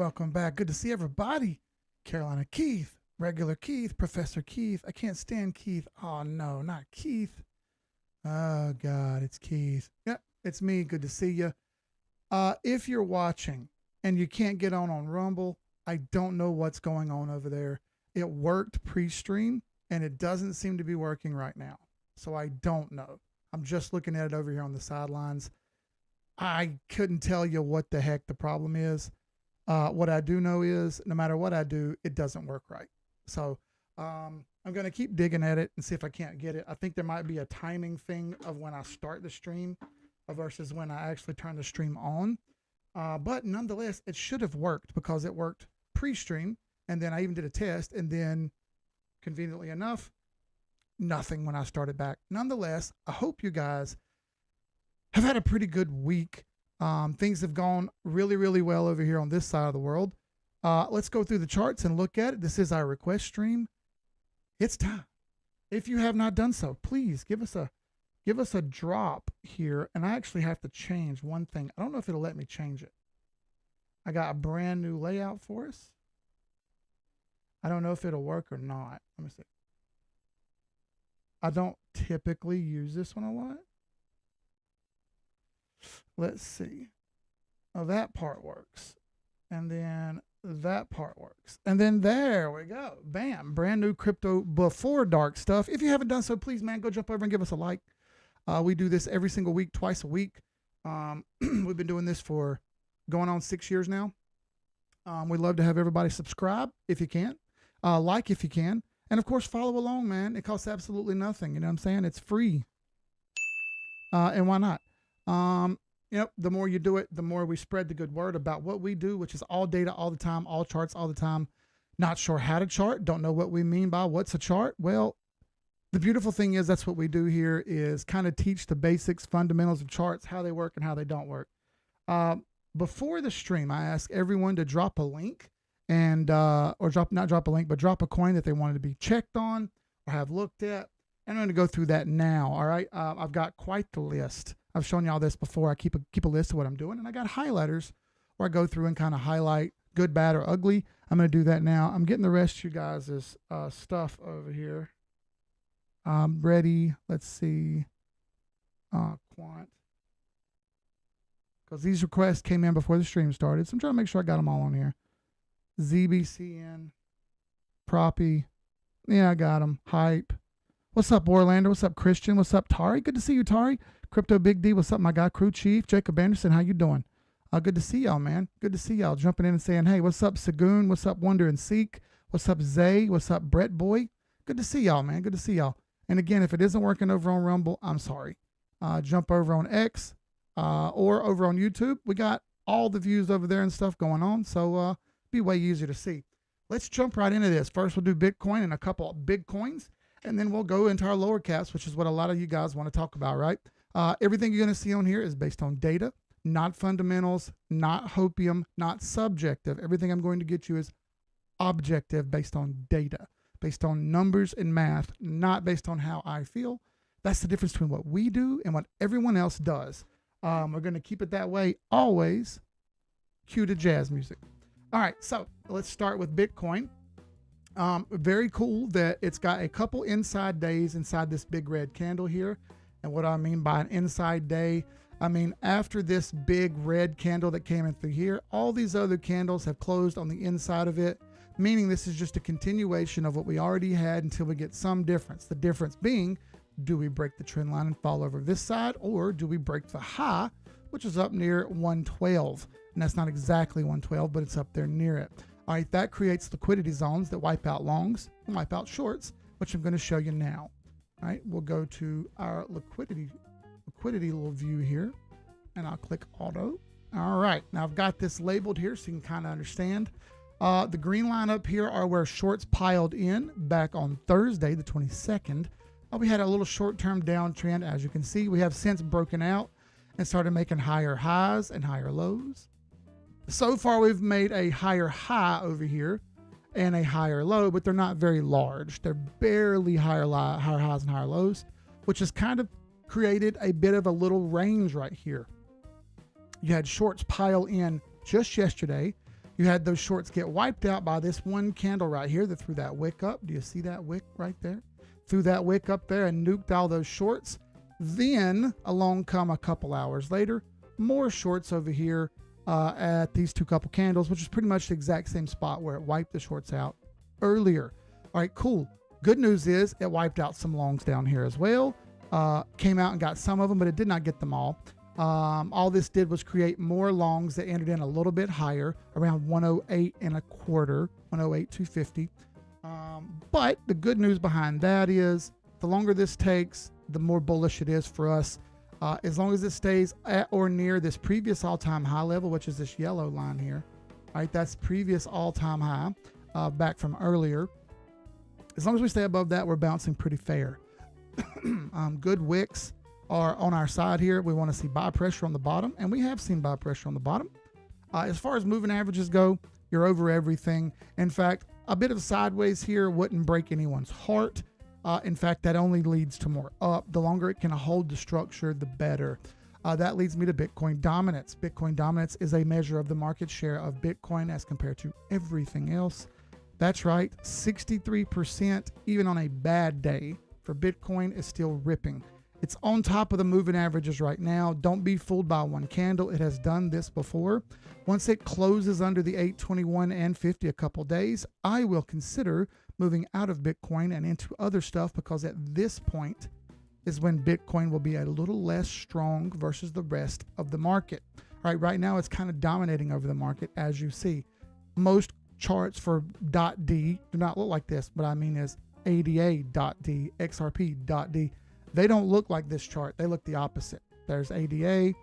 welcome back. Good to see everybody. Carolina Keith, regular Keith, Professor Keith. I can't stand Keith. Oh no, not Keith. Oh God, it's Keith. Yep, it's me. Good to see you. If you're watching and you can't get on Rumble, I don't know what's going on over there. It worked pre-stream and it doesn't seem to be working right now. So I don't know. I'm just looking at it over here on the sidelines. I couldn't tell you what the heck the problem is. What I do know is no matter what I do, it doesn't work right. So I'm going to keep digging at it and see if I can't get it. I think there might be a timing thing of when I start the stream versus when I actually turn the stream on. But nonetheless, it should have worked because it worked pre-stream. And then I even did a test. And then conveniently enough, nothing when I started back. Nonetheless, I hope you guys have had a pretty good week. Things have gone really, really well over here on this side of the world. Let's go through the charts and look at it. This is our request stream. It's time. If you have not done so, please give us a drop here. And I actually have to change one thing. I don't know if it'll let me change it. I got a brand new layout for us. I don't know if it'll work or not. Let me see. I don't typically use this one a lot. Let's see. Oh, that part works. And then that part works. And then there we go. Bam. Brand new crypto before dark stuff. If you haven't done so, please, man, go jump over and give us a like. We do this every single week, twice a week. We've been doing this for going on 6 years now. We'd love to have everybody subscribe if you can. Like if you can. And, of course, follow along, man. It costs absolutely nothing. You know what I'm saying? It's free. And why not? The more you do it, the more we spread the good word about what we do, which is all data all the time, all charts all the time. Not sure how to chart. Don't know what we mean by what's a chart. Well, the beautiful thing is that's what we do here is kind of teach the basics, fundamentals of charts, how they work and how they don't work. Before the stream, I ask everyone to drop a link and, or not drop a link, but drop a coin that they wanted to be checked on or have looked at. And I'm going to go through that now. All right. I've got quite the list. I've shown y'all this before. I keep a list of what I'm doing, and I got highlighters where I go through and kind of highlight good, bad, or ugly. I'm going to do that now. I'm getting the rest of you guys' stuff over here. Ready. Let's see. Quant. Because these requests came in before the stream started, so I'm trying to make sure I got them all on here. ZBCN. Proppy. Yeah, I got them. Hype. What's up, Orlando? What's up, Christian? What's up, Tari? Good to see you, Tari. Crypto Big D. What's up, my guy? Crew Chief. Jacob Anderson. How you doing? Good to see y'all, man. Good to see y'all jumping in and saying, hey, what's up, Sagoon? What's up, Wonder and Seek? What's up, Zay? What's up, Brett Boy? Good to see y'all, man. Good to see y'all. And again, if it isn't working over on Rumble, I'm sorry. Jump over on X or over on YouTube. We got all the views over there and stuff going on, so be way easier to see. Let's jump right into this. First, we'll do Bitcoin and a couple of big coins. And then we'll go into our lower caps, which is what a lot of you guys want to talk about, right? Everything you're going to see on here is based on data, not fundamentals, not hopium, not subjective. Everything I'm going to get you is objective based on data, based on numbers and math, not based on how I feel. That's the difference between what we do and what everyone else does. We're going to keep it that way always. Cue to jazz music. All right, so let's start with Bitcoin. Very cool that it's got a couple inside days inside this big red candle here. And what I mean by an inside day, I mean after this big red candle that came in through here, all these other candles have closed on the inside of it, meaning this is just a continuation of what we already had until we get some difference. The difference being, do we break the trend line and fall over this side, or do we break the high, which is up near 112? And that's not exactly 112, but it's up there near it. All right, that creates liquidity zones that wipe out longs and wipe out shorts, which I'm going to show you now. All right, we'll go to our liquidity little view here, and I'll click auto. All right, now I've got this labeled here so you can kind of understand. The green line up here are where shorts piled in back on Thursday, the 22nd. We had a little short-term downtrend. As you can see, we have since broken out and started making higher highs and higher lows. So far, we've made a higher high over here and a higher low, but they're not very large. They're barely higher highs and higher lows, which has kind of created a bit of a little range right here. You had shorts pile in just yesterday. You had those shorts get wiped out by this one candle right here that threw that wick up. Do you see that wick right there? Threw that wick up there and nuked all those shorts. Then along come a couple hours later, more shorts over here at these two couple candles, which is pretty much the exact same spot where it wiped the shorts out earlier. All right, cool. Good news is it wiped out some longs down here as well. Came out and got some of them, but it did not get them all. All this did was create more longs that entered in a little bit higher, around 108 and a quarter, 108.250. But the good news behind that is the longer this takes, the more bullish it is for us. As long as it stays at or near this previous all-time high level, which is this yellow line here, right? That's previous all-time high back from earlier. As long as we stay above that, we're bouncing pretty fair. Good wicks are on our side here. We want to see buy pressure on the bottom, and we have seen buy pressure on the bottom. As far as moving averages go, you're over everything. In fact, a bit of sideways here wouldn't break anyone's heart. In fact, that only leads to more up. The longer it can hold the structure, the better. That leads me to Bitcoin dominance. Bitcoin dominance is a measure of the market share of Bitcoin as compared to everything else. That's right, 63%, even on a bad day for Bitcoin, is still ripping. It's on top of the moving averages right now. Don't be fooled by one candle. It has done this before. Once it closes under the 821 and 50 a couple days, I will consider moving out of Bitcoin and into other stuff, because at this point is when Bitcoin will be a little less strong versus the rest of the market. All right, right now it's kind of dominating over the market, as you see. Most charts for .D do not look like this. What I mean is ADA.D, XRP.D. They don't look like this chart. They look the opposite. There's ADA,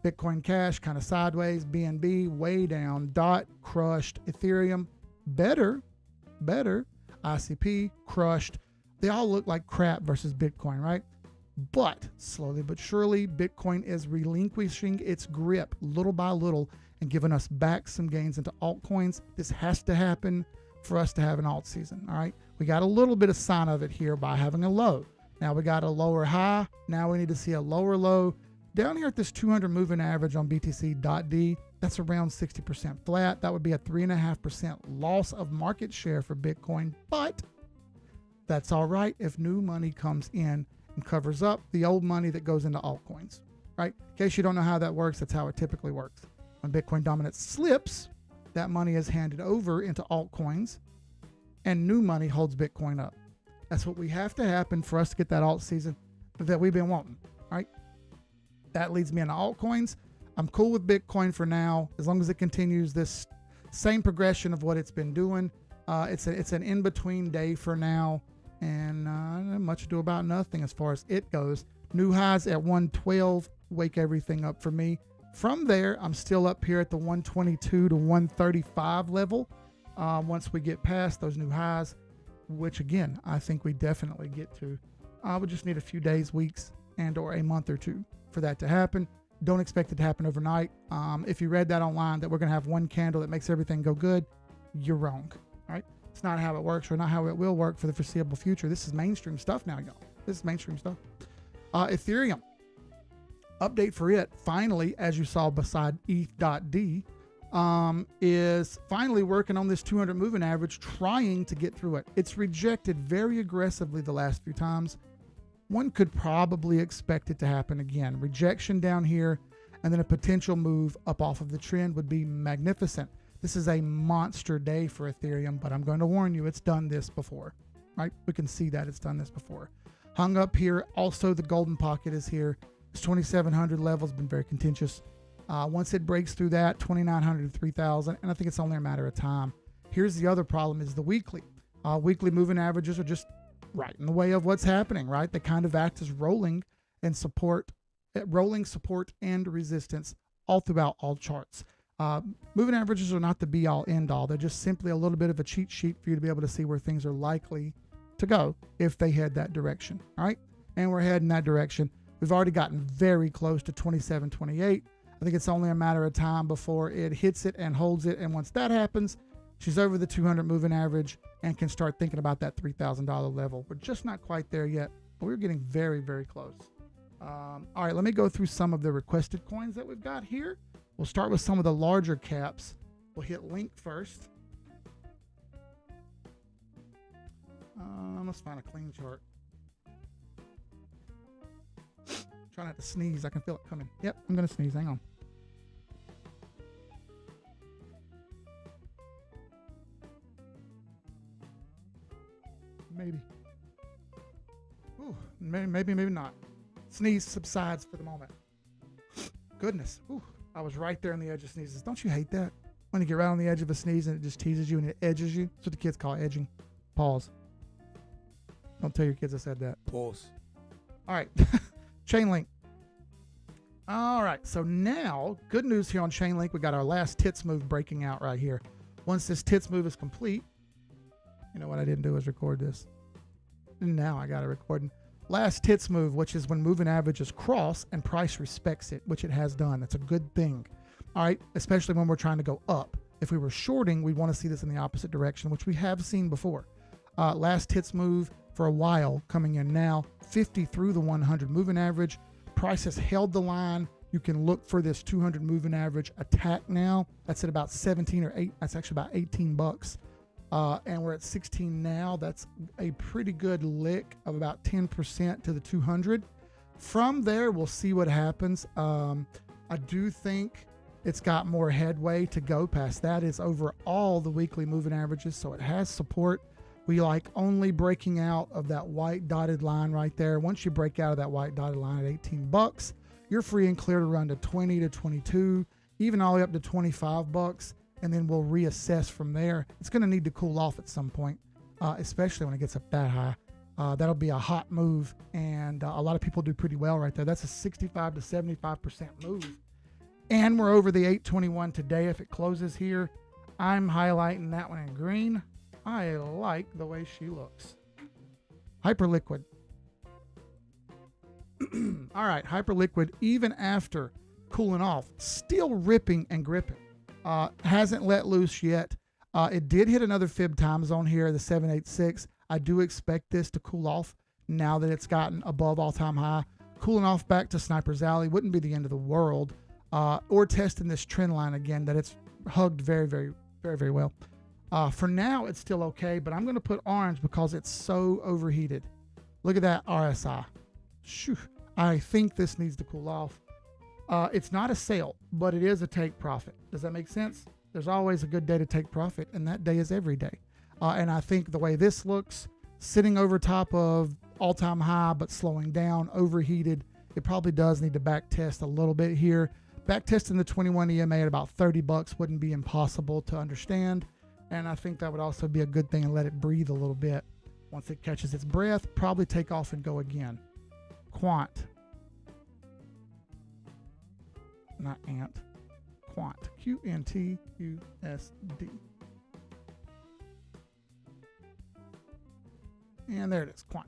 Bitcoin Cash kind of sideways, BNB way down, DOT crushed, Ethereum better, ICP crushed. They all look like crap versus Bitcoin, right? But slowly but surely, Bitcoin is relinquishing its grip little by little and giving us back some gains into altcoins. This has to happen for us to have an alt season, all right? We got a little bit of sign of it here by having a low. Now we got a lower high. Now we need to see a lower low. Down here at this 200 moving average on BTC.D, that's around 60% flat. That would be a 3.5% loss of market share for Bitcoin, but that's all right if new money comes in and covers up the old money that goes into altcoins, right? In case you don't know how that works, that's how it typically works. When Bitcoin dominance slips, that money is handed over into altcoins and new money holds Bitcoin up. That's what we have to happen for us to get that alt season that we've been wanting, right? That leads me into altcoins. I'm cool with Bitcoin for now, as long as it continues this same progression of what it's been doing. It's an in-between day for now, and not much ado about nothing as far as it goes. New highs at 112 wake everything up for me. From there, I'm still up here at the 122 to 135 level. Once we get past those new highs, which again, I think we definitely get to. We just need a few days, weeks, and or a month or two for that to happen. Don't expect it to happen overnight. If you read that online, that we're going to have one candle that makes everything go good, you're wrong, all right? It's not how it works or not how it will work for the foreseeable future. This is mainstream stuff now, y'all. This is mainstream stuff. Ethereum. Update for it, finally, as you saw beside ETH.D, is finally working on this 200 moving average, trying to get through it. It's rejected very aggressively the last few times. One could probably expect it to happen again. Rejection down here and then a potential move up off of the trend would be magnificent. This is a monster day for Ethereum, but I'm going to warn you, it's done this before, right? We can see that it's done this before. Hung up here. Also, the golden pocket is here. This 2,700 level has been very contentious. Once it breaks through that, 2,900 to 3,000, and I think it's only a matter of time. Here's the other problem is the weekly. Weekly moving averages are just right in the way of what's happening, right? They kind of act as rolling support and resistance all throughout all charts. Moving averages are not the be all end all. They're just simply a little bit of a cheat sheet for you to be able to see where things are likely to go if they head that direction, all right? And we're heading that direction. We've already gotten very close to 27.28. I think it's only a matter of time before it hits it and holds it. And once that happens, she's over the 200 moving average and can start thinking about that $3,000 level. We're just not quite there yet, but we're getting very, very close. All right, let me go through some of the requested coins that we've got here. We'll start with some of the larger caps. We'll hit link first. Let's find a clean chart. Try not to sneeze. I can feel it coming. Yep, I'm going to sneeze. Hang on. Maybe. Ooh, maybe not. Sneeze subsides for the moment. Goodness. Ooh, I was right there on the edge of sneezes. Don't you hate that? When you get right on the edge of a sneeze and it just teases you and it edges you. That's what the kids call edging. Pause. Don't tell your kids I said that. Pause. All right. Chain link. All right. So now, good news here on chain link. We got our last tits move breaking out right here. Once this tits move is complete, you know what I didn't do is record this. Now I got it recording. Last tits move, which is when moving averages cross and price respects it, which it has done. That's a good thing. All right. Especially when we're trying to go up. If we were shorting, we'd want to see this in the opposite direction, which we have seen before. Last tits move for a while coming in now. 50 through the 100 moving average. Price has held the line. You can look for this 200 moving average attack now. That's at about 17 or 8. That's actually about 18 bucks. And we're at 16 now. That's a pretty good lick of about 10% to the 200. From there, we'll see what happens. I do think it's got more headway to go past that. It's over all the weekly moving averages, so it has support. We like only breaking out of that white dotted line right there. Once you break out of that white dotted line at 18 bucks, you're free and clear to run to 20 to 22, even all the way up to 25 bucks. And then we'll reassess from there. It's going to need to cool off at some point, especially when it gets up that high. That'll be a hot move, and a lot of people do pretty well right there. That's a 65 to 75% move. And we're over the 821 today. If it closes here, I'm highlighting that one in green. I like the way she looks. Hyperliquid. All right, Hyperliquid, even after cooling off, still ripping and gripping. Hasn't let loose yet. It did hit another fib time zone here, the 786. I do expect this to cool off now that it's gotten above all-time high. Cooling off back to Sniper's Alley wouldn't be the end of the world. Or testing this trend line again that it's hugged very, very, very, very well. For now, it's still okay, but I'm going to put orange because it's so overheated. Look at that RSI. Shoo. I think this needs to cool off. It's not a sale, but it is a take profit. Does that make sense? There's always a good day to take profit, and that day is every day. And I think the way this looks, sitting over top of all-time high but slowing down, overheated, it probably does need to back test a little bit here. Back testing the 21 EMA at about 30 bucks wouldn't be impossible to understand. And I think that would also be a good thing and let it breathe a little bit. Once it catches its breath, probably take off and go again. Quant. Not ant. Quant. QNTUSD. And there it is. Quant.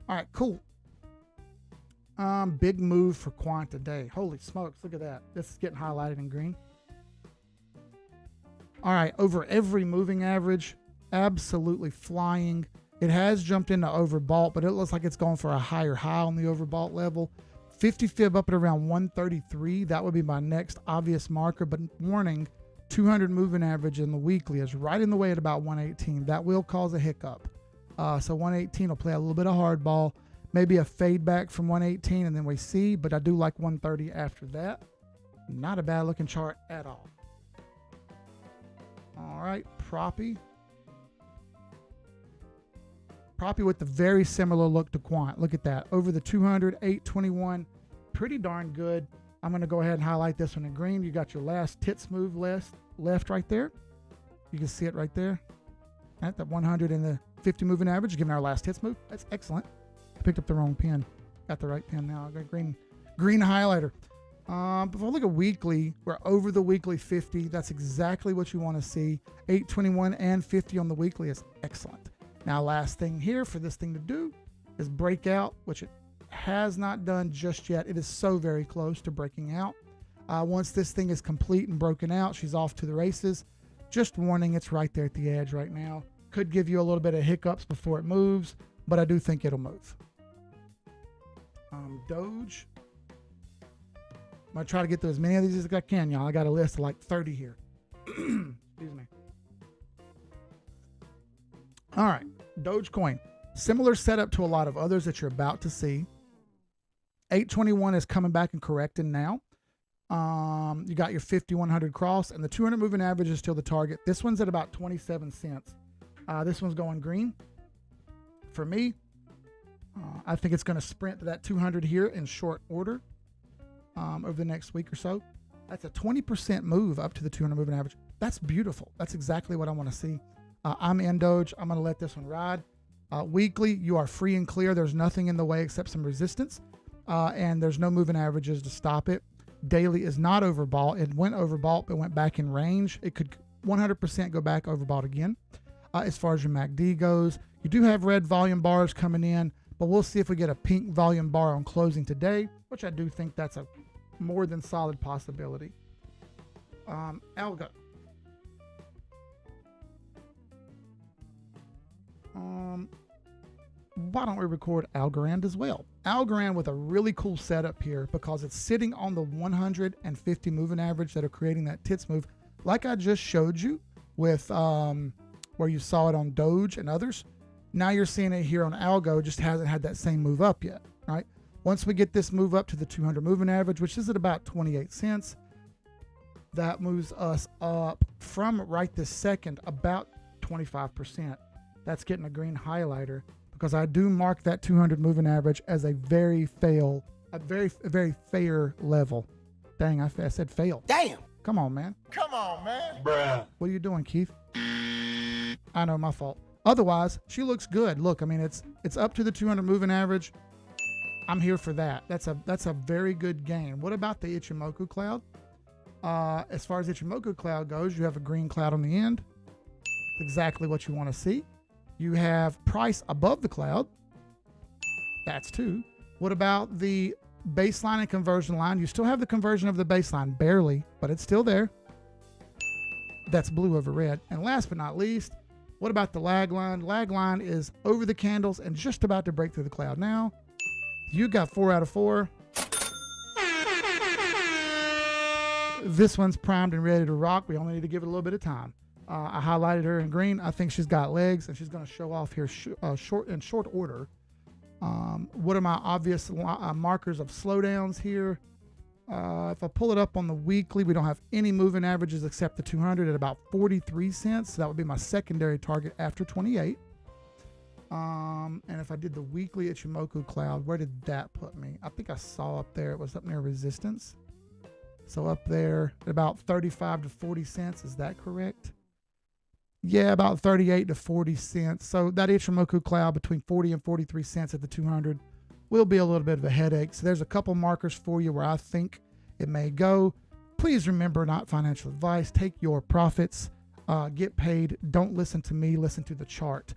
All right, cool. Big move for Quant today. Holy smokes, look at that. This is getting highlighted in green. All right, over every moving average, absolutely flying. It has jumped into overbought, but it looks like it's going for a higher high on the overbought level. 50 fib up at around 133. That would be my next obvious marker, but warning, 200 moving average in the weekly is right in the way at about 118. That will cause a hiccup. So 118 will play a little bit of hardball, maybe a fade back from 118, and then we see, but I do like 130 after that. Not a bad looking chart at all. All right, Proppy. Proppy with the very similar look to Quant. Look at that. Over the 200, 821. Pretty darn good. I'm going to go ahead and highlight this one in green. You got your last tits move left right there. You can see it right there. At the 100 and the 50 moving average, giving our last hits move. That's excellent. I picked up the wrong pen. Got the right pen now. I got green highlighter. If I look at weekly, we're over the weekly 50. That's exactly what you want to see. 821 and 50 on the weekly is excellent. Now, last thing here for this thing to do is break out, which it has not done just yet. It is so very close to breaking out. Once this thing is complete and broken out, she's off to the races. Just warning, it's right there at the edge right now. Could give you a little bit of hiccups before it moves, but I do think it'll move. Doge. I'm going to try to get through as many of these as I can, y'all. I got a list of like 30 here. Excuse me. All right, Dogecoin. Similar setup to a lot of others that you're about to see. 821 is coming back and correcting now. You got your 5100 cross, and the 200 moving average is still the target. This one's at about 27 cents. This one's going green. For me, I think it's going to sprint to that 200 here in short order over the next week or so. That's a 20% move up to the 200 moving average. That's beautiful. That's exactly what I want to see. I'm in Doge. I'm going to let this one ride. Weekly, you are free and clear. There's nothing in the way except some resistance, and there's no moving averages to stop it. Daily is not overbought. It went overbought, but went back in range. It could 100% go back overbought again. As far as your MACD goes, you do have red volume bars coming in, but we'll see if we get a pink volume bar on closing today, which I do think that's a more than solid possibility. Algo. Why don't we record Algorand as well? Algorand with a really cool setup here because it's sitting on the 150 moving average that are creating that tits move, like I just showed you with where you saw it on Doge and others. Now you're seeing it here on Algo, just hasn't had that same move up yet, right? Once we get this move up to the 200 moving average, which is at about 28 cents, that moves us up from right this second about 25%. That's getting a green highlighter because I do mark that 200 moving average as a very fair level. Dang, I said fail. Damn. Come on, man. Come on, man. Bruh. What are you doing, Keith? I know, my fault. Otherwise, she looks good. Look, I mean, it's up to the 200 moving average. I'm here for that. That's a very good gain. What about the Ichimoku cloud? As far as Ichimoku cloud goes, you have a green cloud on the end. Exactly what you want to see. You have price above the cloud. That's two. What about the baseline and conversion line? You still have the conversion of the baseline, barely, but it's still there. That's blue over red. And last but not least, what about the lag line? Lag line is over the candles and just about to break through the cloud now. You got 4 out of 4. This one's primed and ready to rock. We only need to give it a little bit of time. I highlighted her in green. I think she's got legs, and she's going to show off here short order. What are my obvious markers of slowdowns here? If I pull it up on the weekly, we don't have any moving averages except the 200 at about 43 cents. So that would be my secondary target after 28. And if I did the weekly Ichimoku cloud, where did that put me? I think I saw up there, it was up near resistance. So up there at about 35 to 40 cents. Is that correct? Yeah, about 38 to 40 cents. So that Ichimoku cloud between 40 and 43 cents at the 200 will be a little bit of a headache. So there's a couple markers for you where I think it may go. Please remember, not financial advice. Take your profits, get paid. Don't listen to me, listen to the chart.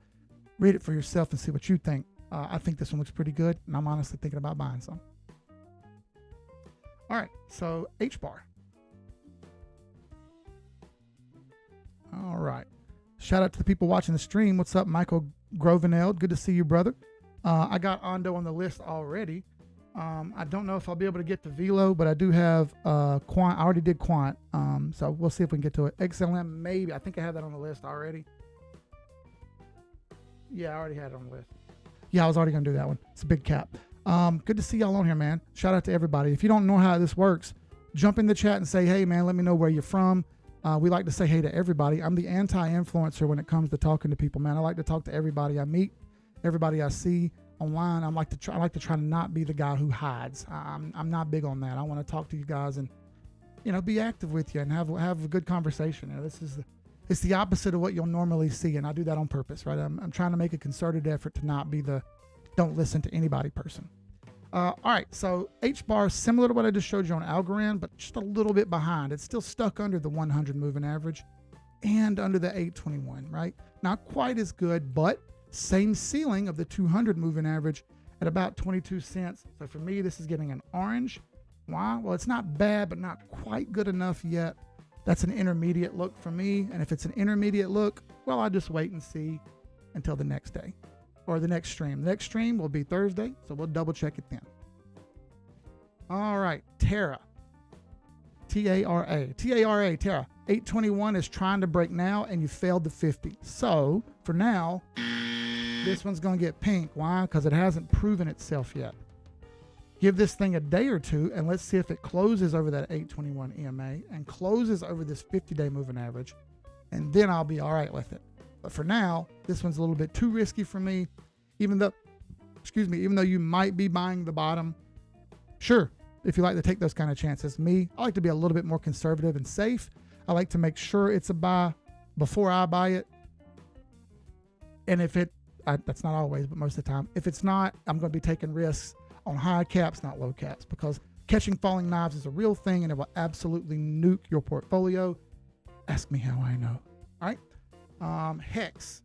Read it for yourself and see what you think. I think this one looks pretty good, and I'm honestly thinking about buying some. All right, so H-bar. All right. Shout out to the people watching the stream. What's up, Michael Groveneld? Good to see you, brother. I got Ondo on the list already. I don't know if I'll be able to get to Velo, but I do have Quant. I already did Quant, so we'll see if we can get to it. XLM, maybe. I think I have that on the list already. Yeah, I already had it on the list. Yeah, I was already going to do that one. It's a big cap. Good to see y'all on here, man. Shout out to everybody. If you don't know how this works, jump in the chat and say, hey, man, let me know where you're from. We like to say hey to everybody. I'm the anti-influencer when it comes to talking to people, man. I like to talk to everybody I meet, everybody I see online. I like to try to not be the guy who hides. I'm not big on that. I want to talk to you guys and, be active with you and have a good conversation. It's the opposite of what you'll normally see, and I do that on purpose, right? I'm trying to make a concerted effort to not be the don't listen to anybody person. All right, so H-bar, similar to what I just showed you on Algorand, but just a little bit behind. It's still stuck under the 100 moving average and under the 821, right? Not quite as good, but same ceiling of the 200 moving average at about 22 cents. So for me, this is getting an orange. Why? Well, it's not bad, but not quite good enough yet. That's an intermediate look for me. And if it's an intermediate look, well, I just wait and see until the next day or the next stream. The next stream will be Thursday, so we'll double check it then. All right, Terra. T-A-R-A. T-A-R-A, Terra. 821 is trying to break now, and you failed the 50. So for now, this one's going to get pink. Why? Because it hasn't proven itself yet. Give this thing a day or two, and let's see if it closes over that 821 EMA and closes over this 50-day moving average, and then I'll be all right with it. But for now, this one's a little bit too risky for me, even though you might be buying the bottom. Sure, if you like to take those kind of chances. Me, I like to be a little bit more conservative and safe. I like to make sure it's a buy before I buy it. And if that's not always, but most of the time, if it's not, I'm going to be taking risks on high caps, not low caps, because catching falling knives is a real thing and it will absolutely nuke your portfolio. Ask me how I know. All right. Hex.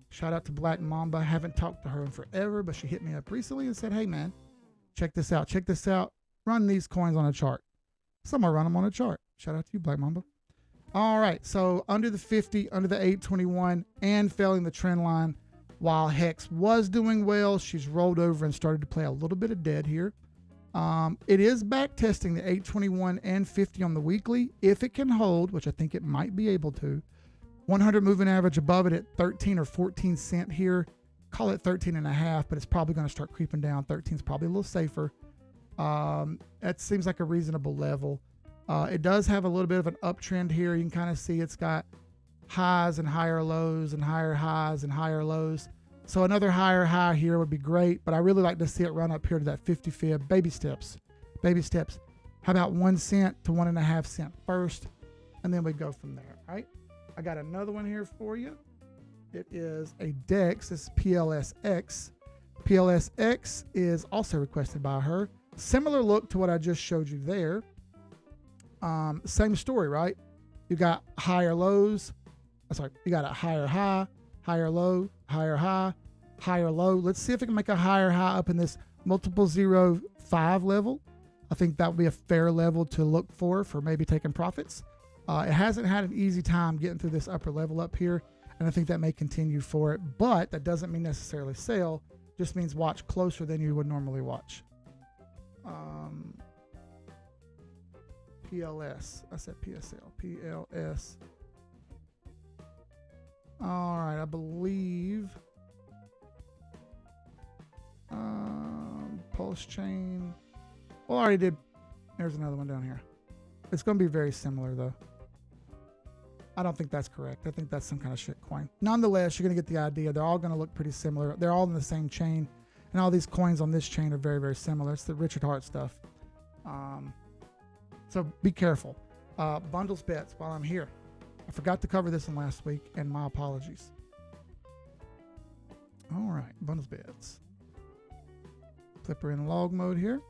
Shout out to Black Mamba. Haven't talked to her in forever, but she hit me up recently and said, hey, man, check this out. Check this out. Run these coins on a chart. So I'm going to run them on a chart. Shout out to you, Black Mamba. All right. So under the 50, under the 821, and failing the trend line. While Hex was doing well, she's rolled over and started to play a little bit of dead here. It is back testing the 821 and 50 on the weekly. If it can hold, which I think it might be able to, 100 moving average above it at 13 or 14 cent here. Call it 13 and a half, but it's probably going to start creeping down. 13 is probably a little safer. That seems like a reasonable level. It does have a little bit of an uptrend here. You can kind of see it's got highs and higher lows and higher highs and higher lows. So another higher high here would be great, but I really like to see it run up here to that 50 fib. Baby steps. How about 1 cent to 1.5 cents first, and then we go from there. All right. I got another one here for you. It is a DEX. This is PLSX. PLSX is also requested by her. Similar look to what I just showed you there. Same story, right? You got higher lows. You got a higher high, higher low, higher high, higher low. Let's see if it can make a higher high up in this multiple 0.5 level. I think that would be a fair level to look for maybe taking profits. It hasn't had an easy time getting through this upper level up here, and I think that may continue for it, but that doesn't mean necessarily sell. Just means watch closer than you would normally watch. PLS. I said PSL. PLS. All right, I believe pulse chain. Well, I already did. There's another one down here. It's going to be very similar, though. I don't think that's correct. I think that's some kind of shit coin. Nonetheless, you're going to get the idea. They're all going to look pretty similar. They're all in the same chain, and all these coins on this chain are very, very similar. It's the Richard Hart stuff. So be careful. Bundles bets while I'm here. I forgot to cover this one last week, and my apologies. All right, bundles bets. Flipper in log mode here,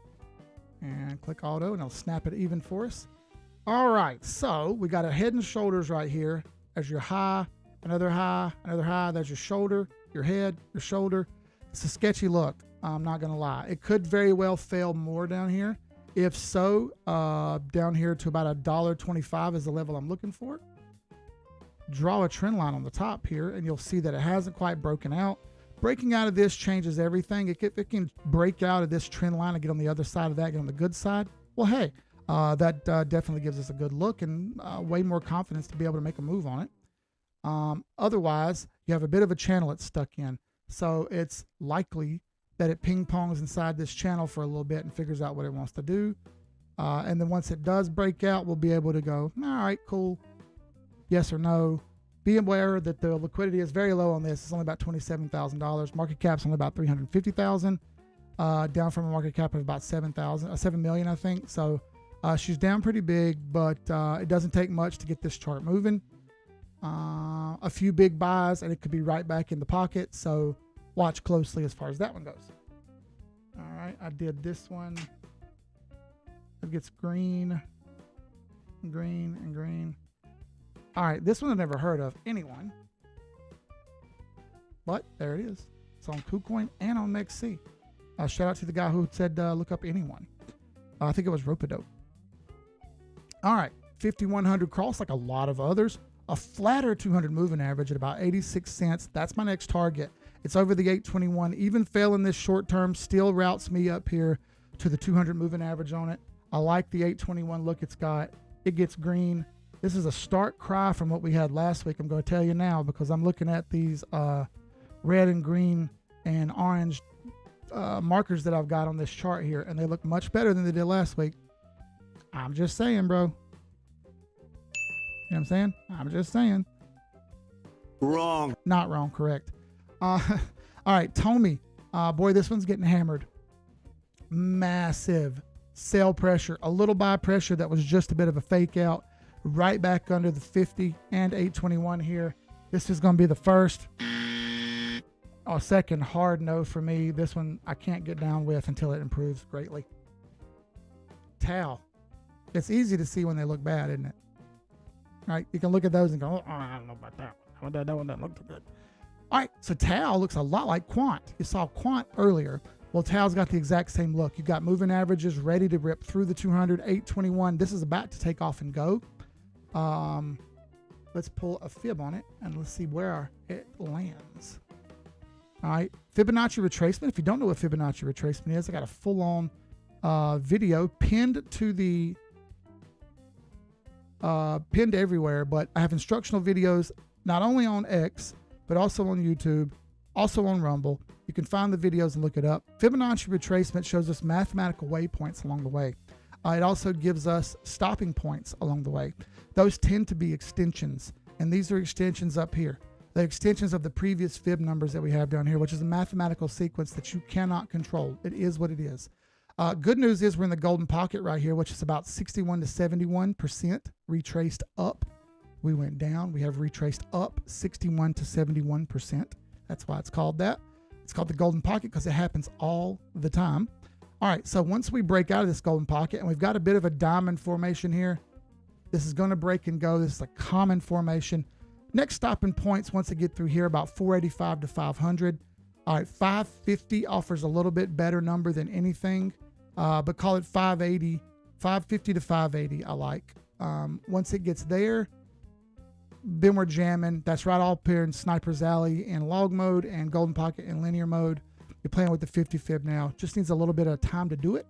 and click auto, and it'll snap it even for us. All right, so we got a head and shoulders right here as your high, another high, another high. There's your shoulder, your head, your shoulder. It's a sketchy look. I'm not gonna lie. It could very well fail more down here. If so, down here to about $1.25 is the level I'm looking for. Draw a trend line on the top here, and you'll see that it hasn't quite broken out. Breaking out of this changes everything. It can break out of this trend line and get on the other side of that, get on the good side. Well, hey, that definitely gives us a good look and way more confidence to be able to make a move on it. Otherwise, you have a bit of a channel it's stuck in. So it's likely that it ping-pongs inside this channel for a little bit and figures out what it wants to do. And then once it does break out, we'll be able to go, all right, cool. Yes or no. Be aware that the liquidity is very low on this. It's only about $27,000. Market cap's only about $350,000, down from a market cap of about $7 million, I think. So she's down pretty big, but it doesn't take much to get this chart moving. A few big buys, and it could be right back in the pocket. So watch closely as far as that one goes. All right, I did this one. It gets green, green, and green. All right, this one I've never heard of anyone, but there it is. It's on KuCoin and on MEXC. Shout out to the guy who said look up anyone. I think it was Ropedope. All right, 5100 cross like a lot of others. A flatter 200 moving average at about 86 cents. That's my next target. It's over the 821. Even failing this short term still routes me up here to the 200 moving average on it. I like the 821 look it's got. It gets green. This is a stark cry from what we had last week. I'm going to tell you now because I'm looking at these red and green and orange markers that I've got on this chart here, and they look much better than they did last week. I'm just saying, bro. You know what I'm saying? I'm just saying. Wrong. Not wrong, correct. All right, Tommy. Boy, this one's getting hammered. Massive sell pressure. A little buy pressure that was just a bit of a fake out. Right back under the 50 and 821 here. This is going to be the first. Oh, second hard no for me. This one I can't get down with until it improves greatly. Tau. It's easy to see when they look bad, isn't it? Right? You can look at those and go, oh, I don't know about that one. That one doesn't look too good. All right, so Tau looks a lot like Quant. You saw Quant earlier. Well, Tau's got the exact same look. You've got moving averages ready to rip through the 200, 821. This is about to take off and go. Let's pull a fib on it and let's see where it lands. All right, Fibonacci retracement. If you don't know what Fibonacci retracement is, I got a full-on video pinned to the pinned everywhere, but I have instructional videos not only on X, but also on YouTube, also on Rumble. You can find the videos and look it up. Fibonacci retracement shows us mathematical waypoints along the way. It also gives us stopping points along the way. Those tend to be extensions, and these are extensions up here. The extensions of the previous fib numbers that we have down here, which is a mathematical sequence that you cannot control. It is what it is. Good news is we're in the golden pocket right here, which is about 61 to 71% retraced up. We went down. We have retraced up 61 to 71%. That's why it's called that. It's called the golden pocket because it happens all the time. All right, so once we break out of this golden pocket, and we've got a bit of a diamond formation here, this is going to break and go. This is a common formation. Next stopping points, once they get through here, about 485 to 500. All right, 550 offers a little bit better number than anything, but call it 580, 550 to 580 I like. Once it gets there, then we're jamming. That's right up here in Sniper's Alley in log mode and golden pocket in linear mode. You're playing with the 50 fib now. Just needs a little bit of time to do it.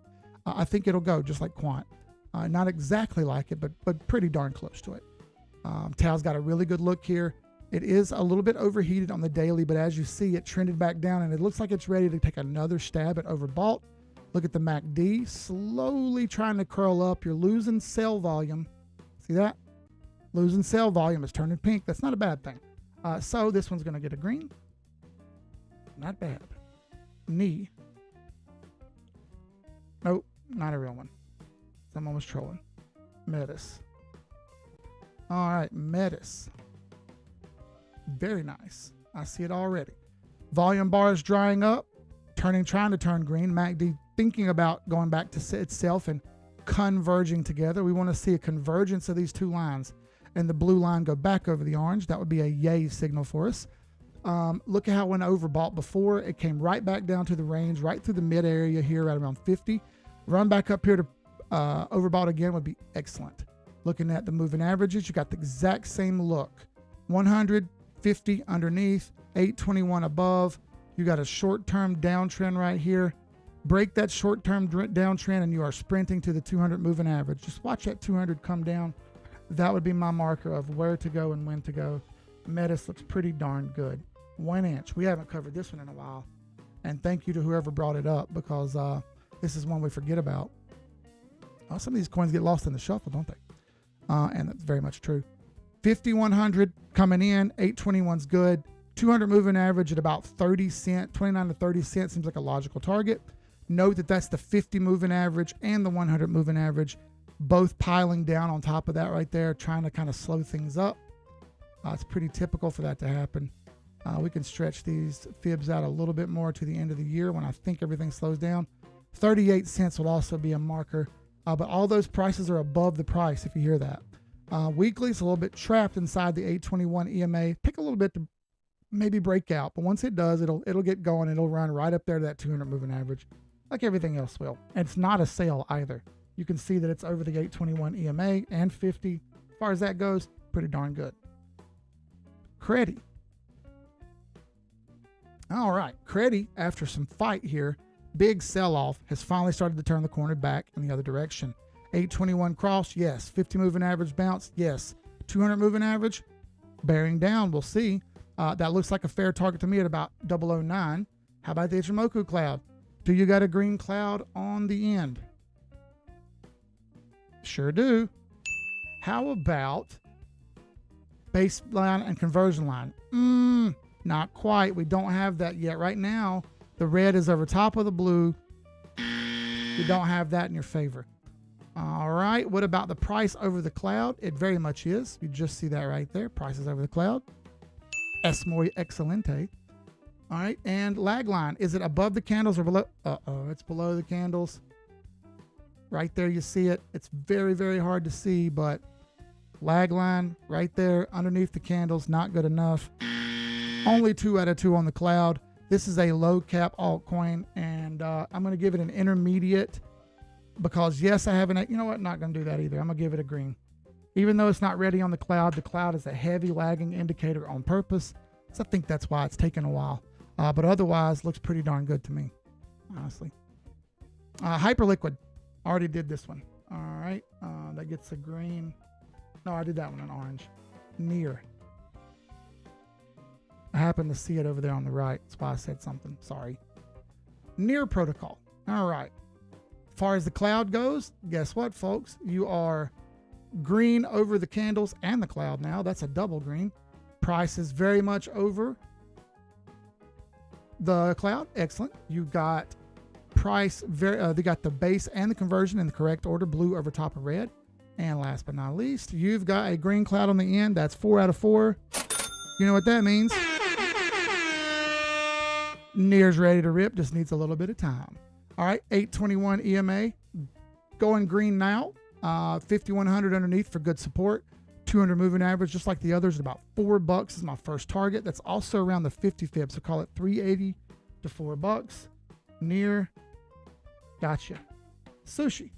I think it'll go just like Quant. Not exactly like it, but pretty darn close to it. Tau's got a really good look here. It is a little bit overheated on the daily, but as you see, it trended back down, and it looks like it's ready to take another stab at overbought. Look at the MACD, slowly trying to curl up. You're losing sell volume. See that? Losing sell volume is turning pink. That's not a bad thing. So this one's going to get a green. Not bad. Knee. Nope, not a real one. Someone was trolling. Metis. All right, Metis. Very nice. I see it already. Volume bar is drying up, trying to turn green. MACD thinking about going back to itself and converging together. We want to see a convergence of these two lines, and the blue line go back over the orange. That would be a yay signal for us. Look at how it went overbought before. It came right back down to the range, right through the mid area here at around 50. Run back up here to overbought again would be excellent. Looking at the moving averages, you got the exact same look. 150 underneath, 821 above. You got a short-term downtrend right here. Break that short-term downtrend and you are sprinting to the 200 moving average. Just watch that 200 come down. That would be my marker of where to go and when to go. Metis looks pretty darn good. 1 inch. We haven't covered this one in a while. And thank you to whoever brought it up because this is one we forget about. Some of these coins get lost in the shuffle, don't they? And that's very much true. 5100 coming in. 821's good. 200 moving average at about 30 cents. 29 to 30 cents seems like a logical target. Note that that's the 50 moving average and the 100 moving average, both piling down on top of that right there, trying to kind of slow things up. It's pretty typical for that to happen. We can stretch these fibs out a little bit more to the end of the year when I think everything slows down. 38 cents would also be a marker, but all those prices are above the price if you hear that. Weekly is a little bit trapped inside the 821 EMA. Take a little bit to maybe break out, but once it does, it'll get going. It'll run right up there to that 200 moving average, like everything else will. And it's not a sale either. You can see that it's over the 821 EMA and 50. As far as that goes, pretty darn good. Credi. All right, Credi, after some fight here, big sell-off, has finally started to turn the corner back in the other direction. 821 cross, yes. 50 moving average bounce, yes. 200 moving average, bearing down. We'll see. That looks like a fair target to me at about 009. How about the Ichimoku cloud? Do you got a green cloud on the end? Sure do. How about baseline and conversion line? Not quite. We don't have that yet. Right now, the red is over top of the blue. You don't have that in your favor. All right. What about the price over the cloud? It very much is. You just see that right there. Prices over the cloud. Es muy excelente. All right. And lag line. Is it above the candles or below? It's below the candles. Right there, you see it. It's very, very hard to see, but lag line right there underneath the candles, not good enough. Only 2 out of 2 on the cloud. This is a low cap altcoin, and I'm going to give it an intermediate because, yes, I have an, you know what, not going to do that either. I'm going to give it a green. Even though it's not ready on the cloud is a heavy lagging indicator on purpose. So I think that's why it's taken a while. But otherwise, looks pretty darn good to me, honestly. Hyperliquid. Already did this one. All right. That gets a green. No, I did that one in orange. Near. I happened to see it over there on the right. That's why I said something. Sorry. Near protocol. All right. As far as the cloud goes, guess what, folks? You are green over the candles and the cloud now. That's a double green. Price is very much over the cloud. Excellent. You got price, they got the base and the conversion in the correct order, blue over top of red. And last but not least, you've got a green cloud on the end. That's 4 out of 4. You know what that means? Near's ready to rip, just needs a little bit of time. All right, 821 EMA, going green now. 5100 underneath for good support. 200 moving average, just like the others, at about $4 is my first target. That's also around the 50 fib, so call it 380 to $4. Near, gotcha. Sushi.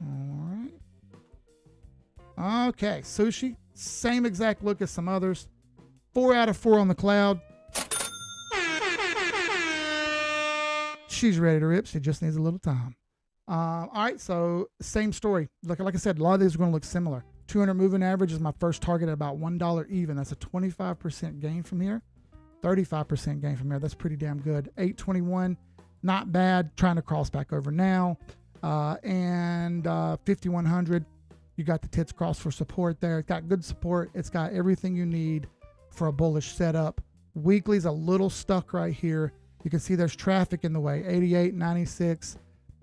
All right. Okay, sushi, same exact look as some others. 4 out of 4 on the cloud. She's ready to rip. She just needs a little time. All right, so same story. Like I said, a lot of these are going to look similar. 200 moving average is my first target at about $1 even. That's a 25% gain from here. 35% gain from here. That's pretty damn good. 821, not bad. Trying to cross back over now. And 5100, you got the tits crossed for support there. It's got good support. It's got everything you need for a bullish setup. Weekly's a little stuck right here. You can see there's traffic in the way. 88, 96.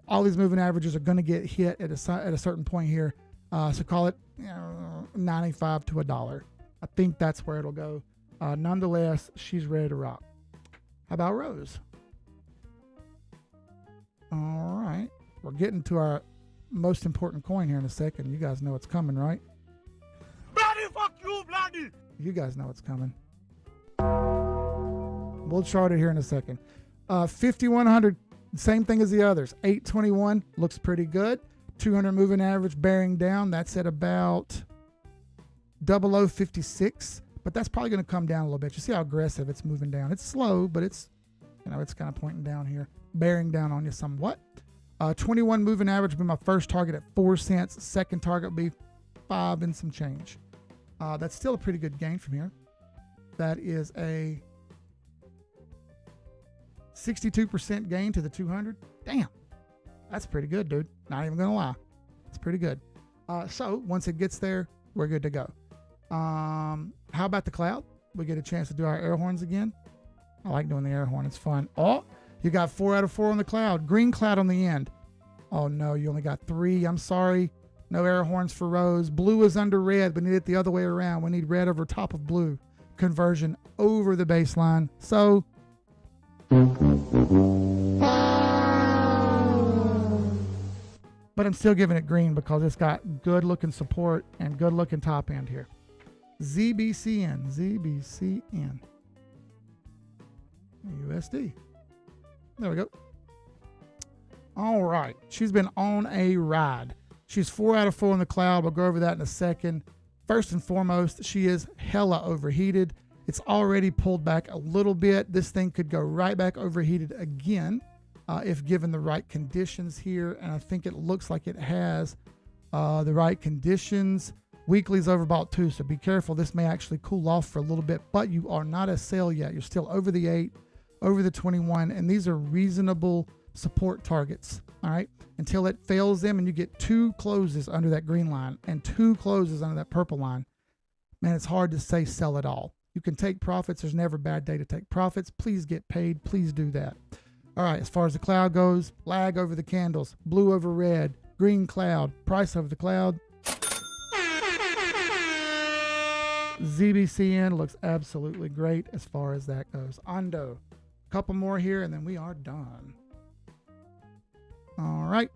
All these moving averages are going to get hit at a certain point here. So call it 95 to $1. I think that's where it'll go. Nonetheless, she's ready to rock. How about Rose? All right. We're getting to our most important coin here in a second. You guys know what's coming, right? Bloody fuck you, bloody! You guys know what's coming. We'll chart it here in a second. 5100, same thing as the others. 821 looks pretty good. 200 moving average bearing down. That's at about 0056, but that's probably going to come down a little bit. You see how aggressive it's moving down. It's slow, but it's, it's kind of pointing down here, bearing down on you somewhat. 21 moving average will be my first target at 4 cents. Second target will be 5 and some change. That's still a pretty good gain from here. That is a 62% gain to the 200. Damn, that's pretty good, dude. Not even gonna lie, it's pretty good. So once it gets there, we're good to go. How about the cloud? We get a chance to do our air horns again. I like doing the air horn. It's fun. Oh, you got 4 out of 4 on the cloud. Green cloud on the end. Oh no, you only got 3. I'm sorry. No air horns for Rose. Blue is under red. We need it the other way around. We need red over top of blue. Conversion over the baseline. So but I'm still giving it green because it's got good looking support and good looking top end here. ZBCN. USD. There we go. All right. She's been on a ride. She's 4 out of 4 on the cloud. We'll go over that in a second. First and foremost, she is hella overheated. It's already pulled back a little bit. This thing could go right back overheated again if given the right conditions here. And I think it looks like it has the right conditions. Weekly's overbought too, so be careful. This may actually cool off for a little bit, but you are not at sale yet. You're still over the 8, over the 21, and these are reasonable support targets. All right, until it fails them and you get 2 closes under that green line and 2 closes under that purple line, man, it's hard to say sell it all. You can take profits. There's never a bad day to take profits. Please get paid. Please do that. All right, as far as the cloud goes, lag over the candles, blue over red, green cloud, price over the cloud. ZBCN looks absolutely great as far as that goes. Ondo, a couple more here and then we are done. All right.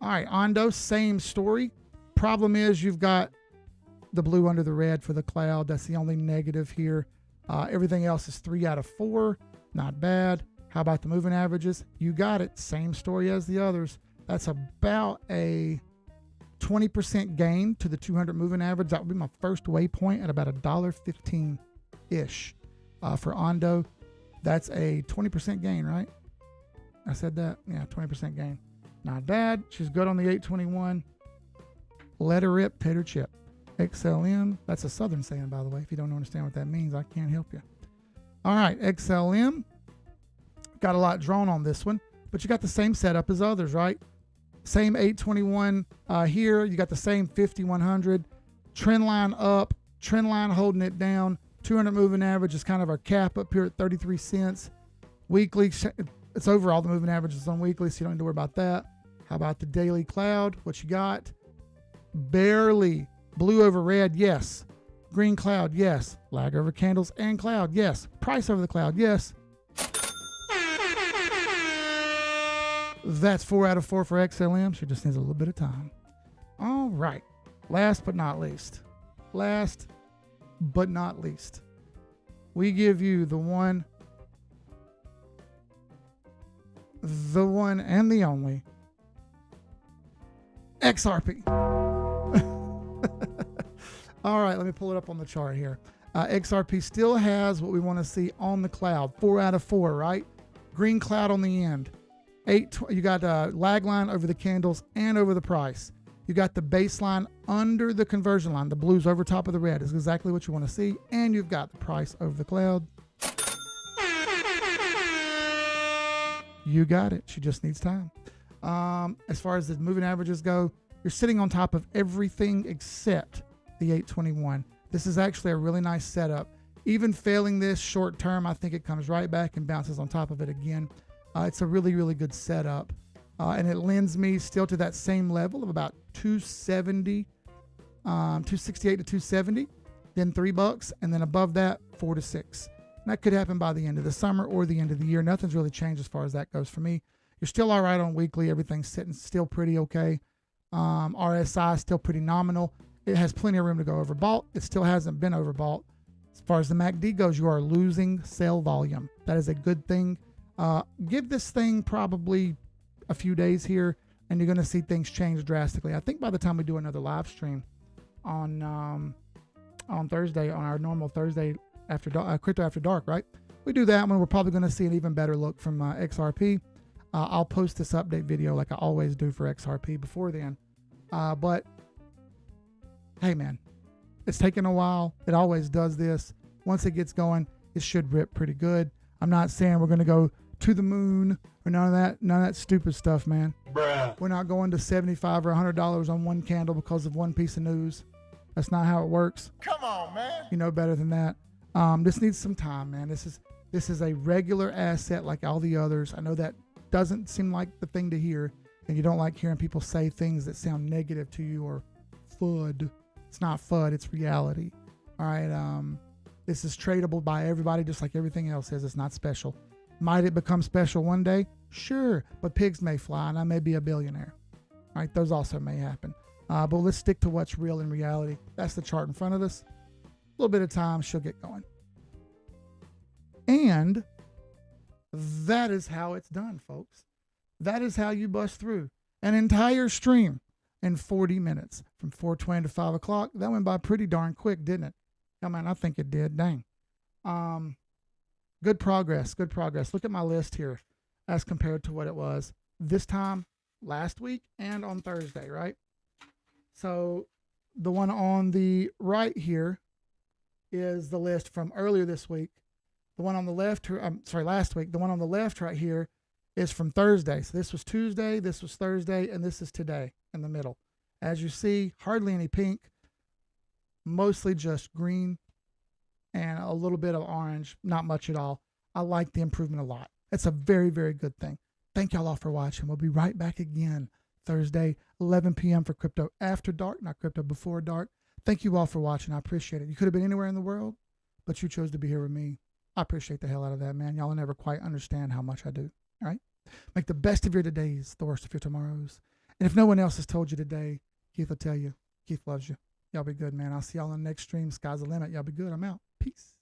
All right, Ondo, same story. Problem is you've got the blue under the red for the cloud. That's the only negative here. Everything else is 3 out of 4. Not bad. How about the moving averages? You got it. Same story as the others. That's about a 20% gain to the 200 moving average. That would be my first waypoint at about $1.15-ish for Ondo. That's a 20% gain, right? I said that? Yeah, 20% gain. Not bad. She's good on the 821. Let her rip, tater chip. XLM. That's a Southern saying, by the way. If you don't understand what that means, I can't help you. All right, XLM. Got a lot drawn on this one, but you got the same setup as others, right? Same 821 here. You got the same 5100. Trend line up, trend line holding it down. 200 moving average is kind of our cap up here at 33 cents. Weekly, it's over all the moving averages on weekly, so you don't need to worry about that. How about the daily cloud? What you got? Barely. Blue over red, yes. Green cloud, yes. Lag over candles and cloud, yes. Price over the cloud, yes. That's 4 out of 4 for XLM. She just needs a little bit of time. All right. Last but not least. Last but not least. We give you the one and the only XRP. All right, let me pull it up on the chart here. XRP still has what we want to see on the cloud. 4 out of 4, right? Green cloud on the end. You got a lag line over the candles and over the price. You got the baseline under the conversion line. The blues over top of the red is exactly what you want to see. And you've got the price over the cloud. You got it. She just needs time. As far as the moving averages go, you're sitting on top of everything except the 821. This is actually a really nice setup. Even failing this short term, I think it comes right back and bounces on top of it again. It's a really, really good setup. And it lends me still to that same level of about 270, 268 to 270, then $3, and then above that, 4 to 6. And that could happen by the end of the summer or the end of the year. Nothing's really changed as far as that goes for me. You're still all right on weekly. Everything's sitting still pretty okay. RSI is still pretty nominal. It has plenty of room to go overbought. It still hasn't been overbought. As far as the MACD goes, you are losing sell volume. That is a good thing. Give this thing probably a few days here, and you're going to see things change drastically. I think by the time we do another live stream on Thursday, on our normal Thursday after Crypto After Dark, right? We do that one. We're probably going to see an even better look from XRP. I'll post this update video like I always do for XRP before then. But hey, man, it's taken a while. It always does this. Once it gets going, it should rip pretty good. I'm not saying we're going to go to the moon or none of that stupid stuff, man. Bruh. We're not going to $75 or $100 on one candle because of one piece of news. That's not how it works. Come on, man. You know better than that. This needs some time, man. This is a regular asset like all the others. I know that doesn't seem like the thing to hear, and you don't like hearing people say things that sound negative to you or FUD. It's not FUD, it's reality. All right. This is tradable by everybody just like everything else is. It's not special. Might it become special one day? Sure, but pigs may fly and I may be a billionaire. All right, those also may happen. But let's stick to what's real in reality. That's the chart in front of us. A little bit of time, she'll get going. And that is how it's done, folks. That is how you bust through an entire stream in 40 minutes from 4:20 to 5 o'clock. That went by pretty darn quick, didn't it? I mean, I think it did. Dang. Good progress. Good progress. Look at my list here as compared to what it was this time last week and on Thursday, right? So the one on the right here is the list from earlier this week. The one on the left, I'm sorry, last week. The one on the left right here is from Thursday. So this was Tuesday, this was Thursday, and this is today in the middle. As you see, hardly any pink, mostly just green and a little bit of orange, not much at all. I like the improvement a lot. It's a very, very good thing. Thank y'all all for watching. We'll be right back again Thursday, 11 p.m. for Crypto After Dark, not Crypto Before Dark. Thank you all for watching. I appreciate it. You could have been anywhere in the world, but you chose to be here with me. I appreciate the hell out of that, man. Y'all will never quite understand how much I do. All right? Make the best of your todays, the worst of your tomorrows. And if no one else has told you today, Keith will tell you. Keith loves you. Y'all be good, man. I'll see y'all on the next stream. Sky's the limit. Y'all be good. I'm out. Peace.